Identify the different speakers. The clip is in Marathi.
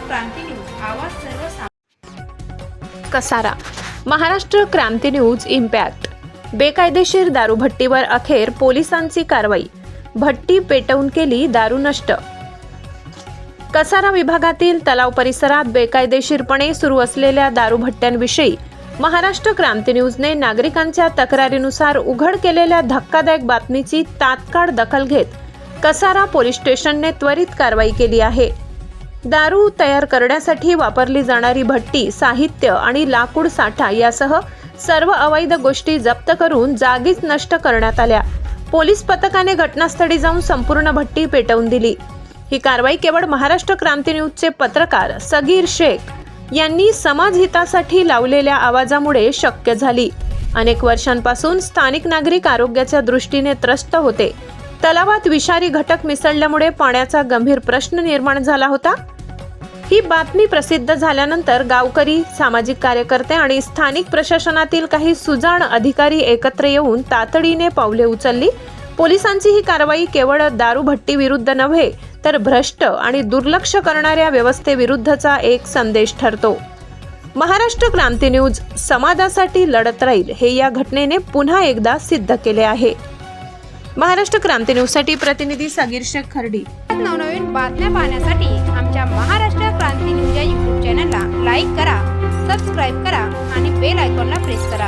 Speaker 1: क्रांती न्यूज, आवाज सर्वसामान्य।
Speaker 2: कसारा महाराष्ट्र क्रांती न्यूज इम्पॅक्ट। बेकायदेशीर दारूभट्टीवर अखेर पोलिसांची कारवाई, भट्टी पेटवून केली दारू नष्ट। कसारा विभागातील तलाव परिसरात बेकायदेशीरपणे सुरू असलेल्या दारूभट्ट्यांविषयी महाराष्ट्र क्रांती न्यूजने नागरिकांच्या तक्रारीनुसार उघड केलेल्या धक्कादायक बातमीची तात्काळ दखल घेत कसारा पोलीस स्टेशनने त्वरित कारवाई केली आहे। दारू तयार करण्यासाठी वापरली जाणारी भट्टी, साहित्य आणि लाकूड साठा यासह सर्व अवैध गोष्टी जप्त करून जागीच नष्ट करण्यात आल्या। पोलीस पथकाने घटनास्थळी जाऊन संपूर्ण भट्टी पेटवून दिली। ही कारवाई केवळ महाराष्ट्र क्रांती न्यूजचे पत्रकार सगीर शेख यांनी समाजहितासाठी लावलेल्या आवाजामुळे शक्य झाली। अनेक वर्षांपासून स्थानिक नागरिक आरोग्याच्या दृष्टीने त्रस्त होते। तलावात विषारी घटक मिसळल्यामुळे पाण्याचा गंभीर प्रश्न निर्माण झाला होता। ही बातमी प्रसिद्ध झाल्यानंतर गावकरी, सामाजिक कार्यकर्ते आणि स्थानिक प्रशासनातील काही सुजाण अधिकारी एकत्र येऊन तातडीने पावले उचलली। पोलिसांची ही कारवाई केवळ दारूभट्टी विरुद्ध नव्हे तर भ्रष्ट आणि दुर्लक्ष करणाऱ्या व्यवस्थेविरुद्धचा एक संदेश ठरतो। महाराष्ट्र क्रांती न्यूज समाजासाठी लढत राहील हे या घटनेने पुन्हा एकदा सिद्ध केले आहे। महाराष्ट्र क्रांती न्यूज साठी प्रतिनिधी सगीर शेख खर्डी।
Speaker 1: नवनवीन बातम्या पाहण्यासाठी आमच्या महाराष्ट्र क्रांती न्यूज या YouTube चॅनलला लाईक करा, सबस्क्राईब करा आणि बेल आयकॉनला प्रेस करा।